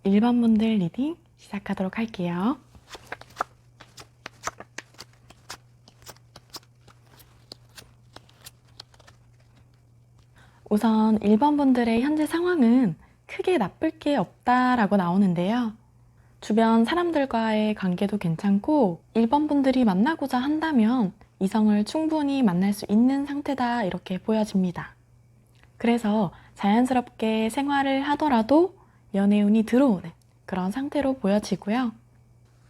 1번 분들 리딩 시작하도록 할게요. 우선 1번 분들의 현재 상황은 크게 나쁠 게 없다라고 나오는데요. 주변 사람들과의 관계도 괜찮고 1번 분들이 만나고자 한다면 이성을 충분히 만날 수 있는 상태다 이렇게 보여집니다. 그래서 자연스럽게 생활을 하더라도 연애운이 들어오는 그런 상태로 보여지고요.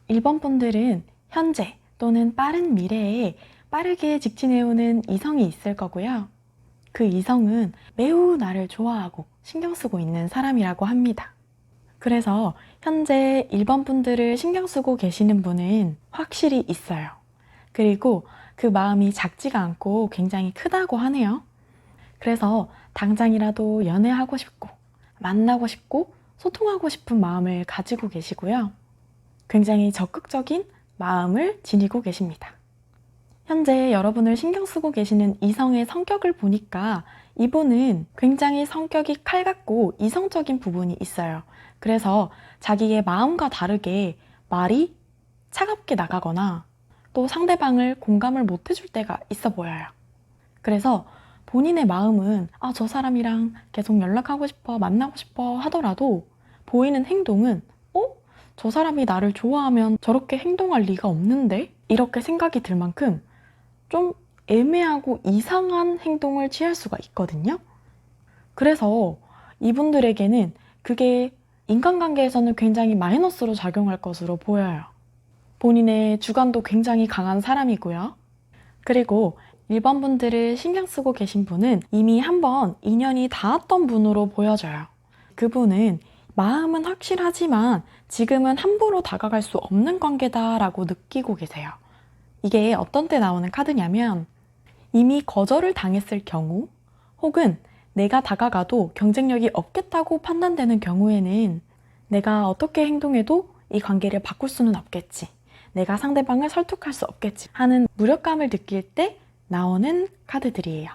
1번 분들은 현재 또는 빠른 미래에 빠르게 직진해오는 이성이 있을 거고요. 그 이성은 매우 나를 좋아하고 신경 쓰고 있는 사람이라고 합니다. 그래서 현재 1번 분들을 신경 쓰고 계시는 분은 확실히 있어요. 그리고 그 마음이 작지가 않고 굉장히 크다고 하네요. 그래서 당장이라도 연애하고 싶고 만나고 싶고 소통하고 싶은 마음을 가지고 계시고요. 굉장히 적극적인 마음을 지니고 계십니다. 현재 여러분을 신경 쓰고 계시는 이성의 성격을 보니까 이분은 굉장히 성격이 칼같고 이성적인 부분이 있어요. 그래서 자기의 마음과 다르게 말이 차갑게 나가거나 또 상대방을 공감을 못 해줄 때가 있어 보여요. 그래서 본인의 마음은 저 사람이랑 계속 연락하고 싶어, 만나고 싶어 하더라도 보이는 행동은 저 사람이 나를 좋아하면 저렇게 행동할 리가 없는데? 이렇게 생각이 들 만큼 좀 애매하고 이상한 행동을 취할 수가 있거든요. 그래서 이분들에게는 그게 인간관계에서는 굉장히 마이너스로 작용할 것으로 보여요. 본인의 주관도 굉장히 강한 사람이고요. 그리고 1번 분들을 신경 쓰고 계신 분은 이미 한번 인연이 닿았던 분으로 보여져요. 그분은 마음은 확실하지만 지금은 함부로 다가갈 수 없는 관계다라고 느끼고 계세요. 이게 어떤 때 나오는 카드냐면 이미 거절을 당했을 경우 혹은 내가 다가가도 경쟁력이 없겠다고 판단되는 경우에는 내가 어떻게 행동해도 이 관계를 바꿀 수는 없겠지. 내가 상대방을 설득할 수 없겠지 하는 무력감을 느낄 때 나오는 카드들이에요.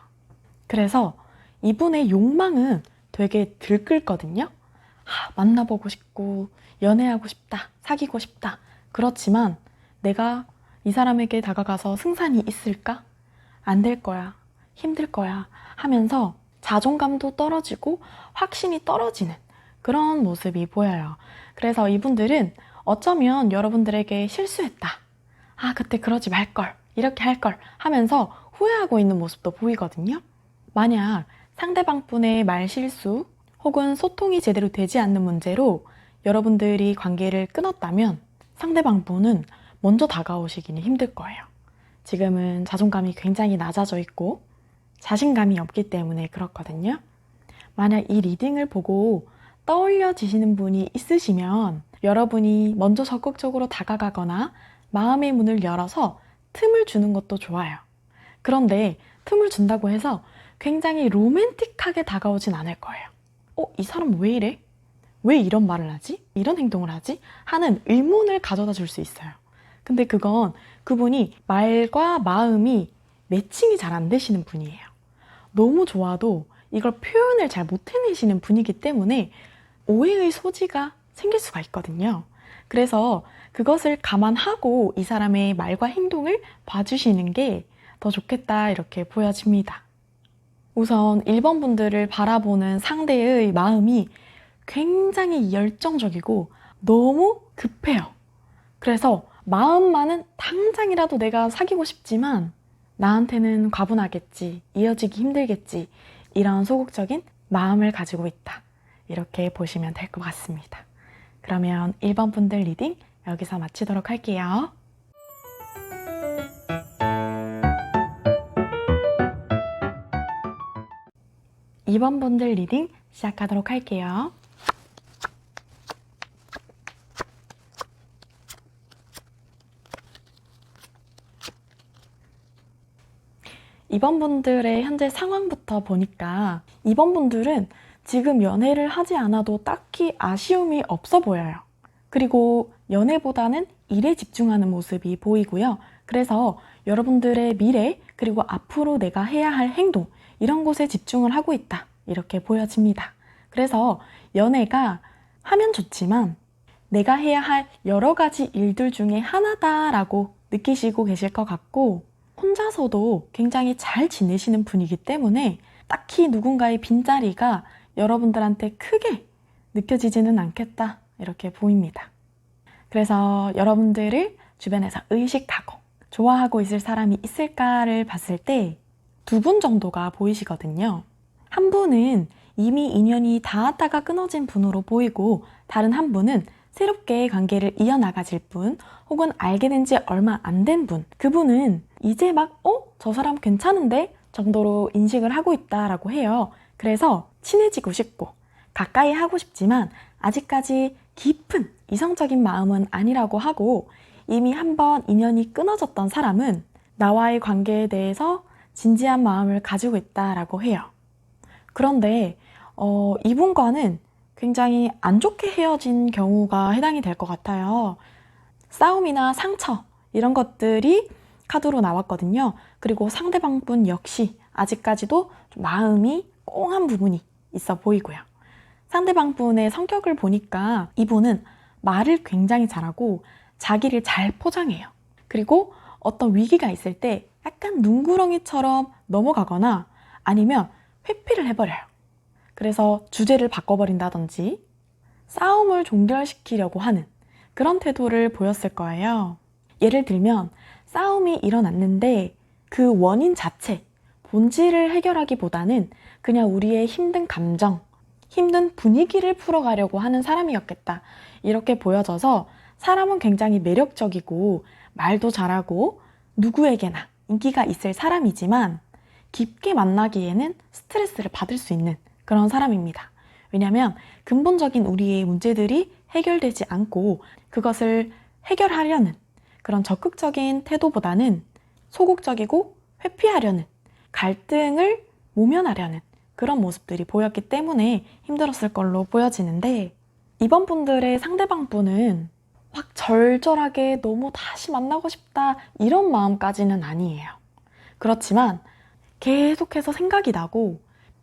그래서 이분의 욕망은 되게 들끓거든요. 만나보고 싶고 연애하고 싶다, 사귀고 싶다. 그렇지만 내가 이 사람에게 다가가서 승산이 있을까? 안 될 거야, 힘들 거야 하면서 자존감도 떨어지고 확신이 떨어지는 그런 모습이 보여요. 그래서 이분들은 어쩌면 여러분들에게 실수했다. 그때 그러지 말걸, 이렇게 할걸 하면서 후회하고 있는 모습도 보이거든요. 만약 상대방 분의 말실수 혹은 소통이 제대로 되지 않는 문제로 여러분들이 관계를 끊었다면 상대방 분은 먼저 다가오시기는 힘들 거예요. 지금은 자존감이 굉장히 낮아져 있고 자신감이 없기 때문에 그렇거든요. 만약 이 리딩을 보고 떠올려지시는 분이 있으시면 여러분이 먼저 적극적으로 다가가거나 마음의 문을 열어서 틈을 주는 것도 좋아요. 그런데 틈을 준다고 해서 굉장히 로맨틱하게 다가오진 않을 거예요. 이 사람 왜 이래? 왜 이런 말을 하지? 이런 행동을 하지? 하는 의문을 가져다 줄 수 있어요. 근데 그건 그분이 말과 마음이 매칭이 잘 안 되시는 분이에요. 너무 좋아도 이걸 표현을 잘 못 해내시는 분이기 때문에 오해의 소지가 생길 수가 있거든요. 그래서 그것을 감안하고 이 사람의 말과 행동을 봐주시는 게 더 좋겠다 이렇게 보여집니다. 우선 1번 분들을 바라보는 상대의 마음이 굉장히 열정적이고 너무 급해요. 그래서 마음만은 당장이라도 내가 사귀고 싶지만 나한테는 과분하겠지, 이어지기 힘들겠지 이런 소극적인 마음을 가지고 있다. 이렇게 보시면 될 것 같습니다. 그러면 1번 분들 리딩 여기서 마치도록 할게요. 2번 분들 리딩 시작하도록 할게요. 2번 분들의 현재 상황부터 보니까 2번 분들은 지금 연애를 하지 않아도 딱히 아쉬움이 없어 보여요. 그리고 연애보다는 일에 집중하는 모습이 보이고요. 그래서 여러분들의 미래 그리고 앞으로 내가 해야 할 행동 이런 곳에 집중을 하고 있다 이렇게 보여집니다. 그래서 연애가 하면 좋지만 내가 해야 할 여러 가지 일들 중에 하나다라고 느끼시고 계실 것 같고, 혼자서도 굉장히 잘 지내시는 분이기 때문에 딱히 누군가의 빈자리가 여러분들한테 크게 느껴지지는 않겠다, 이렇게 보입니다. 그래서 여러분들을 주변에서 의식하고 좋아하고 있을 사람이 있을까를 봤을 때 두 분 정도가 보이시거든요. 한 분은 이미 인연이 닿았다가 끊어진 분으로 보이고, 다른 한 분은 새롭게 관계를 이어나가질 분, 혹은 알게 된 지 얼마 안 된 분, 그분은 이제 막 저 사람 괜찮은데? 정도로 인식을 하고 있다라고 해요. 그래서 친해지고 싶고 가까이 하고 싶지만 아직까지 깊은 이성적인 마음은 아니라고 하고, 이미 한번 인연이 끊어졌던 사람은 나와의 관계에 대해서 진지한 마음을 가지고 있다라고 해요. 그런데 이분과는 굉장히 안 좋게 헤어진 경우가 해당이 될 것 같아요. 싸움이나 상처 이런 것들이 카드로 나왔거든요. 그리고 상대방 분 역시 아직까지도 좀 마음이 꽁한 부분이 있어 보이고요. 상대방 분의 성격을 보니까 이분은 말을 굉장히 잘하고 자기를 잘 포장해요. 그리고 어떤 위기가 있을 때 약간 눈구렁이처럼 넘어가거나 아니면 회피를 해버려요. 그래서 주제를 바꿔버린다든지 싸움을 종결시키려고 하는 그런 태도를 보였을 거예요. 예를 들면 싸움이 일어났는데 그 원인 자체, 본질을 해결하기보다는 그냥 우리의 힘든 감정, 힘든 분위기를 풀어가려고 하는 사람이었겠다, 이렇게 보여져서 사람은 굉장히 매력적이고 말도 잘하고 누구에게나 인기가 있을 사람이지만 깊게 만나기에는 스트레스를 받을 수 있는 그런 사람입니다. 왜냐하면 근본적인 우리의 문제들이 해결되지 않고 그것을 해결하려는 그런 적극적인 태도보다는 소극적이고 회피하려는, 갈등을 모면하려는 그런 모습들이 보였기 때문에 힘들었을 걸로 보여지는데, 이번 분들의 상대방 분은 막 절절하게 너무 다시 만나고 싶다 이런 마음까지는 아니에요. 그렇지만 계속해서 생각이 나고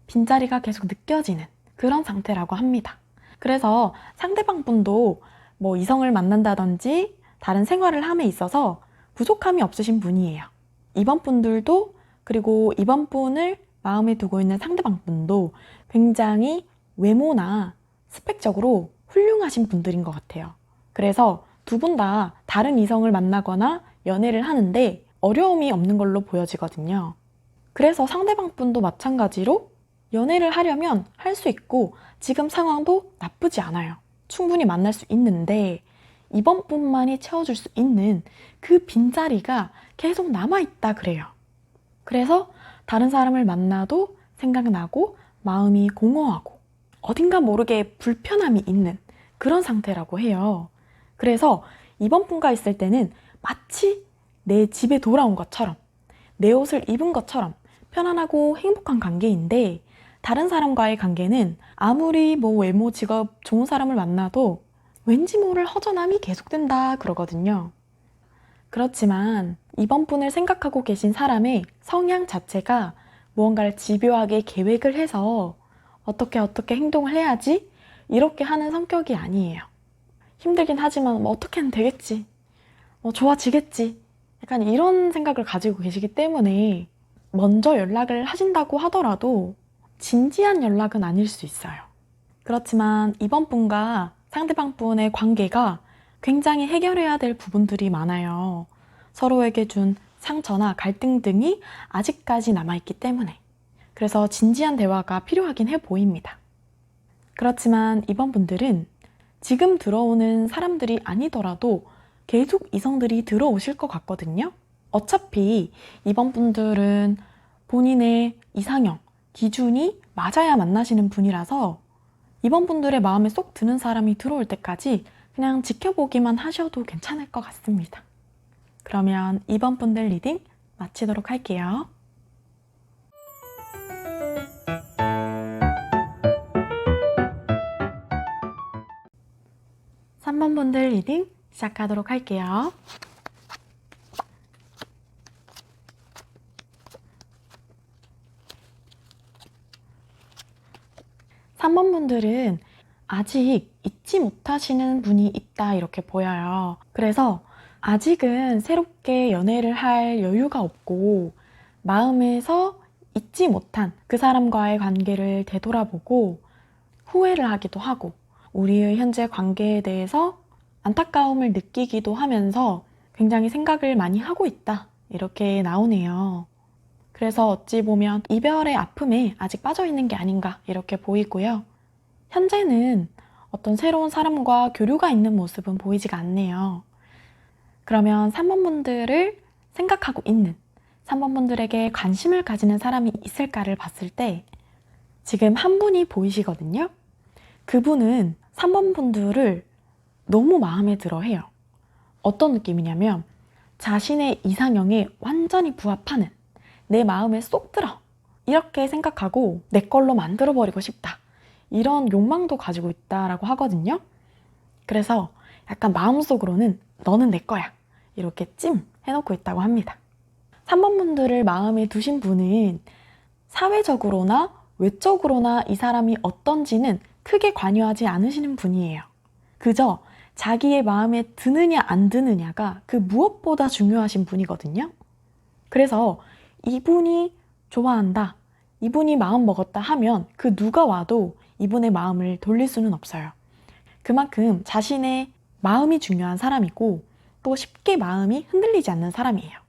빈자리가 계속 느껴지는 그런 상태라고 합니다. 그래서 상대방 분도 뭐 이성을 만난다든지 다른 생활을 함에 있어서 부족함이 없으신 분이에요. 이번 분들도, 그리고 이번 분을 마음에 두고 있는 상대방 분도 굉장히 외모나 스펙적으로 훌륭하신 분들인 것 같아요. 그래서 두 분 다 다른 이성을 만나거나 연애를 하는데 어려움이 없는 걸로 보여지거든요. 그래서 상대방 분도 마찬가지로 연애를 하려면 할 수 있고 지금 상황도 나쁘지 않아요. 충분히 만날 수 있는데 이번 분만이 채워줄 수 있는 그 빈자리가 계속 남아있다 그래요. 그래서 다른 사람을 만나도 생각나고 마음이 공허하고 어딘가 모르게 불편함이 있는 그런 상태라고 해요. 그래서 이번 분과 있을 때는 마치 내 집에 돌아온 것처럼, 내 옷을 입은 것처럼 편안하고 행복한 관계인데, 다른 사람과의 관계는 아무리 뭐 외모, 직업 좋은 사람을 만나도 왠지 모를 허전함이 계속된다 그러거든요. 그렇지만 이번 분을 생각하고 계신 사람의 성향 자체가 무언가를 집요하게 계획을 해서 어떻게 행동을 해야지 이렇게 하는 성격이 아니에요. 힘들긴 하지만 뭐 어떻게 하면 되겠지, 좋아지겠지, 약간 이런 생각을 가지고 계시기 때문에 먼저 연락을 하신다고 하더라도 진지한 연락은 아닐 수 있어요. 그렇지만 이번 분과 상대방 분의 관계가 굉장히 해결해야 될 부분들이 많아요. 서로에게 준 상처나 갈등 등이 아직까지 남아있기 때문에. 그래서 진지한 대화가 필요하긴 해 보입니다. 그렇지만 이번 분들은 지금 들어오는 사람들이 아니더라도 계속 이성들이 들어오실 것 같거든요. 어차피 이번 분들은 본인의 이상형, 기준이 맞아야 만나시는 분이라서 이번 분들의 마음에 쏙 드는 사람이 들어올 때까지 그냥 지켜보기만 하셔도 괜찮을 것 같습니다. 그러면 이번 분들 리딩 마치도록 할게요. 3번 분들 리딩 시작하도록 할게요. (3번) 분들은 아직 잊지 잊지 못하시는 분이 있다 이렇게 보여요. 그래서 아직은 새롭게 연애를 할 여유가 없고 마음에서 잊지 못한 그 사람과의 관계를 되돌아보고 후회를 하기도 하고 우리의 현재 관계에 대해서 안타까움을 느끼기도 하면서 굉장히 생각을 많이 하고 있다 이렇게 나오네요. 그래서 어찌 보면 이별의 아픔에 아직 빠져 있는 게 아닌가 이렇게 보이고요. 현재는 어떤 새로운 사람과 교류가 있는 모습은 보이지가 않네요. 그러면 3번분들을 생각하고 있는 3번분들에게 관심을 가지는 사람이 있을까를 봤을 때 지금 한 분이 보이시거든요. 그분은 3번분들을 너무 마음에 들어 해요. 어떤 느낌이냐면 자신의 이상형에 완전히 부합하는 내 마음에 쏙 들어 이렇게 생각하고 내 걸로 만들어버리고 싶다 이런 욕망도 가지고 있다라고 하거든요. 그래서 약간 마음속으로는 너는 내 거야 이렇게 찜 해놓고 있다고 합니다. 3번분들을 마음에 두신 분은 사회적으로나 외적으로나 이 사람이 어떤지는 크게 관여하지 않으시는 분이에요. 그저 자기의 마음에 드느냐 안 드느냐가 그 무엇보다 중요하신 분이거든요. 그래서 이분이 좋아한다, 이분이 마음 먹었다 하면 그 누가 와도 이분의 마음을 돌릴 수는 없어요. 그만큼 자신의 마음이 중요한 사람이고 또 쉽게 마음이 흔들리지 않는 사람이에요.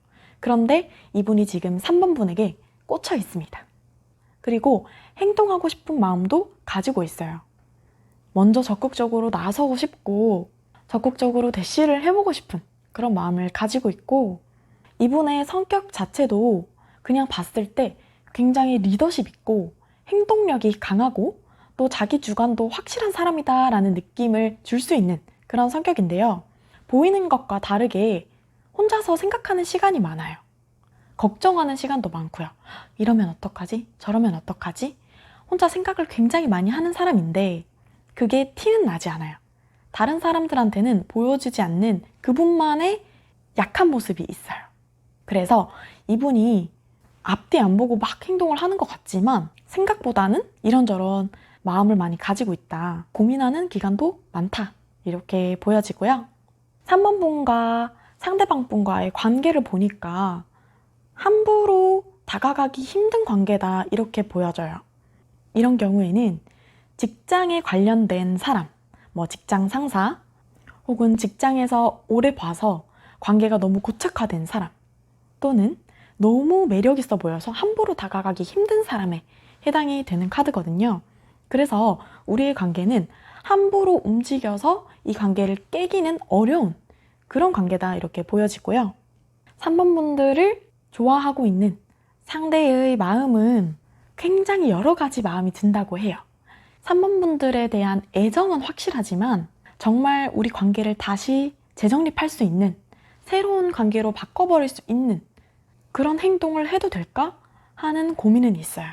그런데 이분이 지금 3번분에게 꽂혀 있습니다. 그리고 행동하고 싶은 마음도 가지고 있어요. 먼저 적극적으로 나서고 싶고 적극적으로 대시를 해보고 싶은 그런 마음을 가지고 있고 이분의 성격 자체도 그냥 봤을 때 굉장히 리더십 있고 행동력이 강하고 또 자기 주관도 확실한 사람이다 라는 느낌을 줄 수 있는 그런 성격인데요. 보이는 것과 다르게 혼자서 생각하는 시간이 많아요. 걱정하는 시간도 많고요. 이러면 어떡하지? 저러면 어떡하지? 혼자 생각을 굉장히 많이 하는 사람인데 그게 티는 나지 않아요. 다른 사람들한테는 보여주지 않는 그분만의 약한 모습이 있어요. 그래서 이분이 앞뒤 안 보고 막 행동을 하는 것 같지만 생각보다는 이런저런 마음을 많이 가지고 있다. 고민하는 기간도 많다. 이렇게 보여지고요. 3번 분과 상대방 분과의 관계를 보니까 함부로 다가가기 힘든 관계다. 이렇게 보여져요. 이런 경우에는 직장에 관련된 사람, 뭐 직장 상사, 혹은 직장에서 오래 봐서 관계가 너무 고착화된 사람, 또는 너무 매력 있어 보여서 함부로 다가가기 힘든 사람에 해당이 되는 카드거든요. 그래서 우리의 관계는 함부로 움직여서 이 관계를 깨기는 어려운 그런 관계다 이렇게 보여지고요. 3번 분들을 좋아하고 있는 상대의 마음은 굉장히 여러 가지 마음이 든다고 해요. 3번 분들에 대한 애정은 확실하지만 정말 우리 관계를 다시 재정립할 수 있는 새로운 관계로 바꿔버릴 수 있는 그런 행동을 해도 될까 하는 고민은 있어요.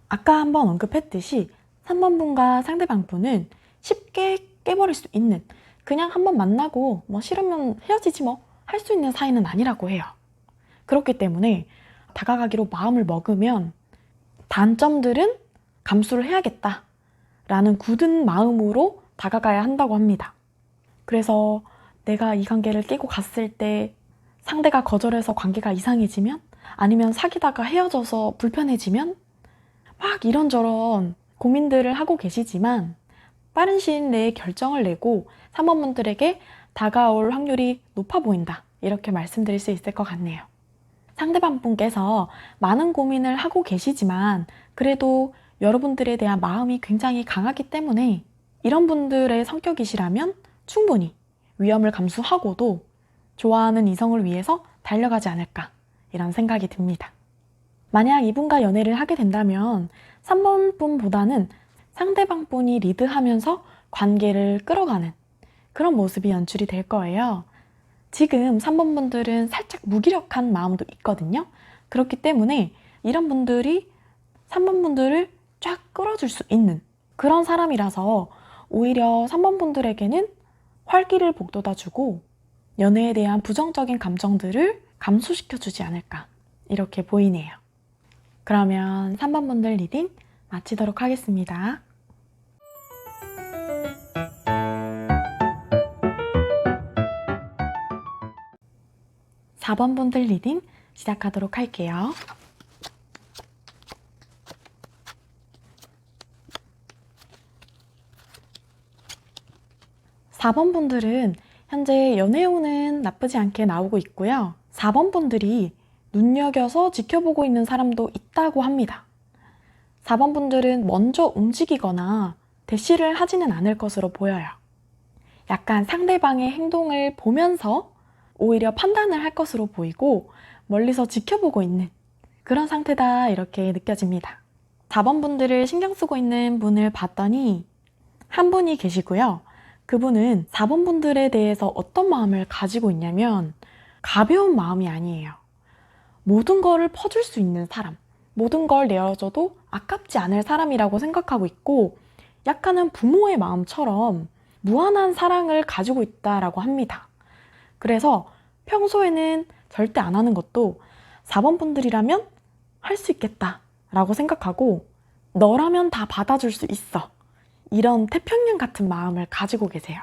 아까 한번 언급했듯이 3번 분과 상대방 분은 쉽게 깨버릴 수 있는 그냥 한번 만나고 뭐 싫으면 헤어지지 뭐 할 수 있는 사이는 아니라고 해요. 그렇기 때문에 다가가기로 마음을 먹으면 단점들은 감수를 해야겠다 라는 굳은 마음으로 다가가야 한다고 합니다. 그래서 내가 이 관계를 깨고 갔을 때 상대가 거절해서 관계가 이상해지면 아니면 사귀다가 헤어져서 불편해지면 막 이런저런 고민들을 하고 계시지만 빠른 시일 내에 결정을 내고 3번분들에게 다가올 확률이 높아 보인다. 이렇게 말씀드릴 수 있을 것 같네요. 상대방 분께서 많은 고민을 하고 계시지만 그래도 여러분들에 대한 마음이 굉장히 강하기 때문에 이런 분들의 성격이시라면 충분히 위험을 감수하고도 좋아하는 이성을 위해서 달려가지 않을까 이런 생각이 듭니다. 만약 이분과 연애를 하게 된다면 3번 분보다는 상대방 분이 리드하면서 관계를 끌어가는 그런 모습이 연출이 될 거예요. 지금 3번 분들은 살짝 무기력한 마음도 있거든요. 그렇기 때문에 이런 분들이 3번 분들을 쫙 끌어줄 수 있는 그런 사람이라서 오히려 3번 분들에게는 활기를 북돋아주고 연애에 대한 부정적인 감정들을 감소시켜주지 않을까 이렇게 보이네요. 그러면 3번 분들 리딩 마치도록 하겠습니다. 4번 분들 리딩 시작하도록 할게요. (4번) 분들은 현재 연애운은 나쁘지 않게 나오고 있고요. (4번) 분들이 눈여겨서 지켜보고 있는 사람도 있다고 합니다. (4번) 분들은 먼저 움직이거나 대시를 하지는 않을 것으로 보여요. 약간 상대방의 행동을 보면서 오히려 판단을 할 것으로 보이고 멀리서 지켜보고 있는 그런 상태다 이렇게 느껴집니다. (4번) 분들을 신경 쓰고 있는 분을 봤더니 한 분이 계시고요. 그분은 (4번) 분들에 대해서 어떤 마음을 가지고 있냐면 가벼운 마음이 아니에요. 모든 거를 퍼줄 수 있는 사람, 모든 걸 내어줘도 아깝지 않을 사람이라고 생각하고 있고 약간은 부모의 마음처럼 무한한 사랑을 가지고 있다라고 합니다. 그래서 평소에는 절대 안 하는 것도 (4번) 분들이라면 할 수 있겠다라고 생각하고 너라면 다 받아줄 수 있어. 이런 태평양 같은 마음을 가지고 계세요.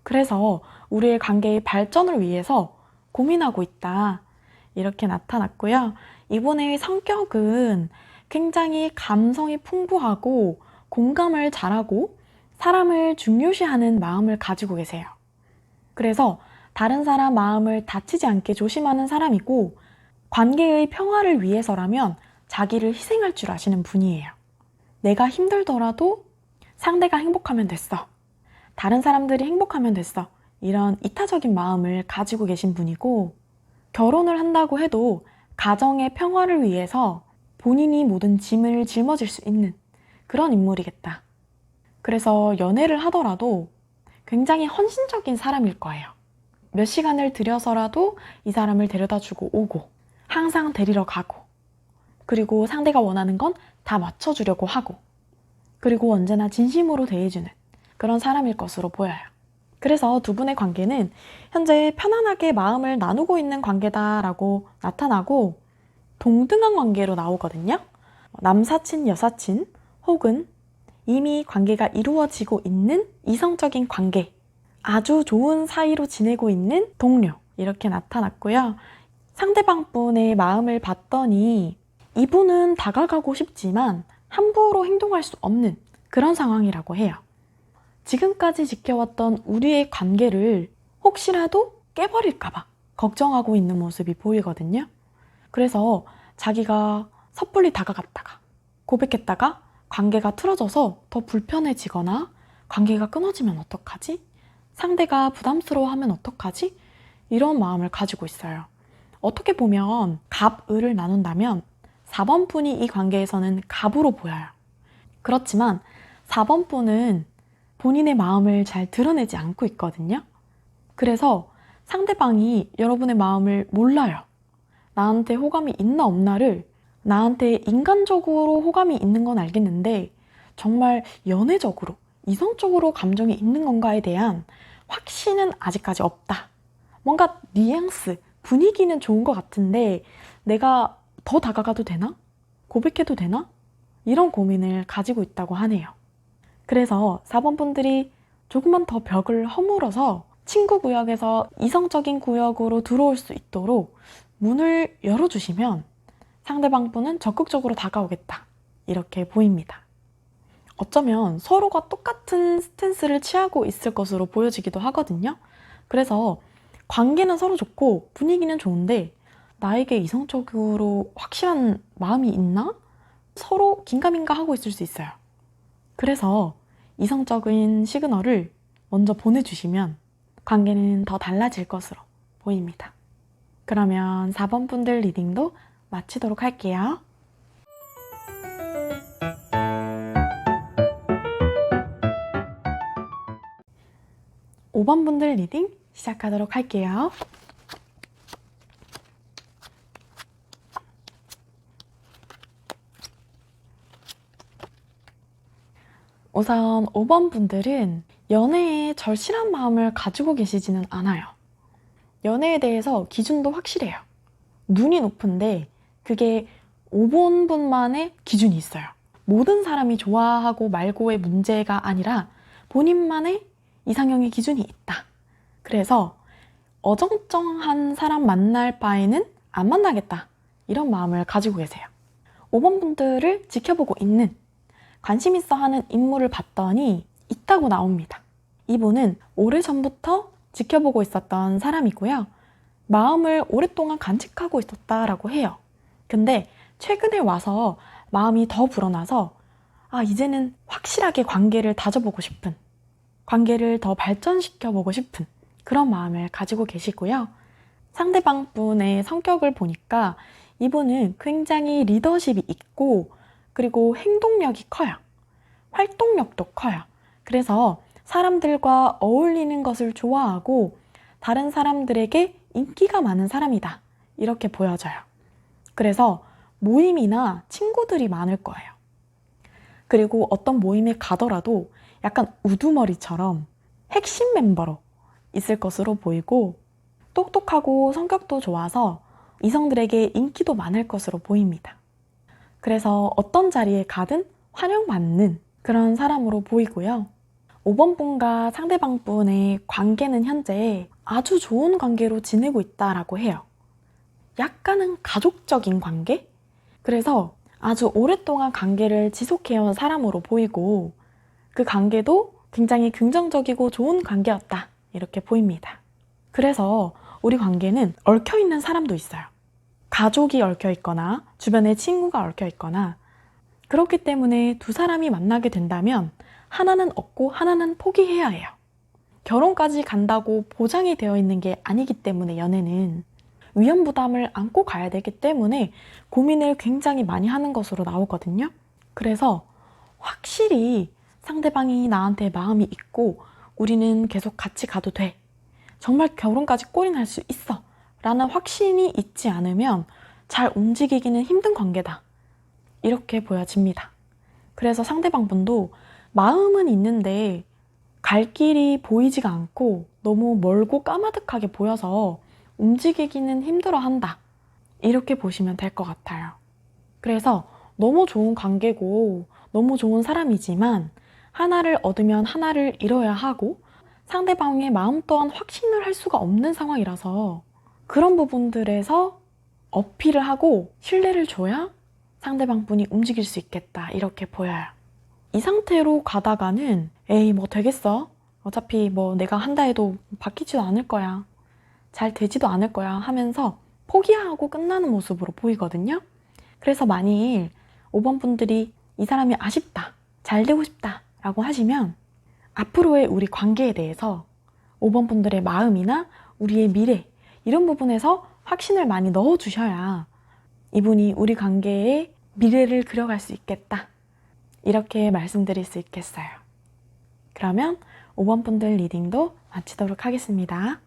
그래서 우리의 관계의 발전을 위해서 고민하고 있다. 이렇게 나타났고요. 이분의 성격은 굉장히 감성이 풍부하고 공감을 잘하고 사람을 중요시하는 마음을 가지고 계세요. 그래서 다른 사람 마음을 다치지 않게 조심하는 사람이고 관계의 평화를 위해서라면 자기를 희생할 줄 아시는 분이에요. 내가 힘들더라도 상대가 행복하면 됐어. 다른 사람들이 행복하면 됐어. 이런 이타적인 마음을 가지고 계신 분이고 결혼을 한다고 해도 가정의 평화를 위해서 본인이 모든 짐을 짊어질 수 있는 그런 인물이겠다. 그래서 연애를 하더라도 굉장히 헌신적인 사람일 거예요. 몇 시간을 들여서라도 이 사람을 데려다주고 오고 항상 데리러 가고 그리고 상대가 원하는 건 다 맞춰주려고 하고 그리고 언제나 진심으로 대해주는 그런 사람일 것으로 보여요. 그래서 두 분의 관계는 현재 편안하게 마음을 나누고 있는 관계다라고 나타나고 동등한 관계로 나오거든요. 남사친, 여사친 혹은 이미 관계가 이루어지고 있는 이성적인 관계, 아주 좋은 사이로 지내고 있는 동료 이렇게 나타났고요. 상대방 분의 마음을 봤더니 이분은 다가가고 싶지만 함부로 행동할 수 없는 그런 상황이라고 해요. 지금까지 지켜왔던 우리의 관계를 혹시라도 깨버릴까봐 걱정하고 있는 모습이 보이거든요. 그래서 자기가 섣불리 다가갔다가 고백했다가 관계가 틀어져서 더 불편해지거나 관계가 끊어지면 어떡하지? 상대가 부담스러워하면 어떡하지? 이런 마음을 가지고 있어요. 어떻게 보면 갑을을 나눈다면 4번 분이 이 관계에서는 갑으로 보여요. 그렇지만 4번 분은 본인의 마음을 잘 드러내지 않고 있거든요. 그래서 상대방이 여러분의 마음을 몰라요. 나한테 호감이 있나 없나를 나한테 인간적으로 호감이 있는 건 알겠는데 정말 연애적으로, 이성적으로 감정이 있는 건가에 대한 확신은 아직까지 없다. 뭔가 뉘앙스, 분위기는 좋은 것 같은데 내가 더 다가가도 되나? 고백해도 되나? 이런 고민을 가지고 있다고 하네요. 그래서 4번 분들이 조금만 더 벽을 허물어서 친구 구역에서 이성적인 구역으로 들어올 수 있도록 문을 열어주시면 상대방 분은 적극적으로 다가오겠다. 이렇게 보입니다. 어쩌면 서로가 똑같은 스탠스를 취하고 있을 것으로 보여지기도 하거든요. 그래서 관계는 서로 좋고 분위기는 좋은데 나에게 이성적으로 확실한 마음이 있나? 서로 긴가민가 하고 있을 수 있어요. 그래서 이성적인 시그널을 먼저 보내주시면 관계는 더 달라질 것으로 보입니다. 그러면 4번 분들 리딩도 마치도록 할게요. (5번) 분들 리딩 시작하도록 할게요. 우선 5번 분들은 연애에 절실한 마음을 가지고 계시지는 않아요. 연애에 대해서 기준도 확실해요. 눈이 높은데 그게 5번 분만의 기준이 있어요. 모든 사람이 좋아하고 말고의 문제가 아니라 본인만의 이상형의 기준이 있다. 그래서 어정쩡한 사람 만날 바에는 안 만나겠다. 이런 마음을 가지고 계세요. 5번 분들을 지켜보고 있는, 관심 있어 하는 인물을 봤더니 있다고 나옵니다. 이분은 오래전부터 지켜보고 있었던 사람이고요. 마음을 오랫동안 간직하고 있었다라고 해요. 근데 최근에 와서 마음이 더 불어나서 이제는 확실하게 관계를 다져보고 싶은, 관계를 더 발전시켜보고 싶은 그런 마음을 가지고 계시고요. 상대방 분의 성격을 보니까 이분은 굉장히 리더십이 있고 그리고 행동력이 커요. 활동력도 커요. 그래서 사람들과 어울리는 것을 좋아하고 다른 사람들에게 인기가 많은 사람이다. 이렇게 보여져요. 그래서 모임이나 친구들이 많을 거예요. 그리고 어떤 모임에 가더라도 약간 우두머리처럼 핵심 멤버로 있을 것으로 보이고 똑똑하고 성격도 좋아서 이성들에게 인기도 많을 것으로 보입니다. 그래서 어떤 자리에 가든 환영받는 그런 사람으로 보이고요. 5번 분과 상대방 분의 관계는 현재 아주 좋은 관계로 지내고 있다라고 해요. 약간은 가족적인 관계? 그래서 아주 오랫동안 관계를 지속해온 사람으로 보이고 그 관계도 굉장히 긍정적이고 좋은 관계였다. 이렇게 보입니다. 그래서 우리 관계는 얽혀있는 사람도 있어요. 가족이 얽혀있거나 주변에 친구가 얽혀있거나 그렇기 때문에 두 사람이 만나게 된다면 하나는 얻고 하나는 포기해야 해요. 결혼까지 간다고 보장이 되어 있는 게 아니기 때문에 연애는 위험 부담을 안고 가야 되기 때문에 고민을 굉장히 많이 하는 것으로 나오거든요. 그래서 확실히 상대방이 나한테 마음이 있고 우리는 계속 같이 가도 돼. 정말 결혼까지 골인할 수 있어. 라는 확신이 있지 않으면 잘 움직이기는 힘든 관계다. 이렇게 보여집니다. 그래서 상대방 분도 마음은 있는데 갈 길이 보이지가 않고 너무 멀고 까마득하게 보여서 움직이기는 힘들어한다. 이렇게 보시면 될 것 같아요. 그래서 너무 좋은 관계고 너무 좋은 사람이지만 하나를 얻으면 하나를 잃어야 하고 상대방의 마음 또한 확신을 할 수가 없는 상황이라서 그런 부분들에서 어필을 하고 신뢰를 줘야 상대방 분이 움직일 수 있겠다. 이렇게 보여요. 이 상태로 가다가는 에이 뭐 되겠어? 어차피 뭐 내가 한다 해도 바뀌지도 않을 거야. 잘 되지도 않을 거야 하면서 포기하고 끝나는 모습으로 보이거든요. 그래서 만일 5번 분들이 이 사람이 아쉽다, 잘 되고 싶다 라고 하시면 앞으로의 우리 관계에 대해서 5번 분들의 마음이나 우리의 미래 이런 부분에서 확신을 많이 넣어주셔야 이분이 우리 관계의 미래를 그려갈 수 있겠다. 이렇게 말씀드릴 수 있겠어요. 그러면 5번 분들 리딩도 마치도록 하겠습니다.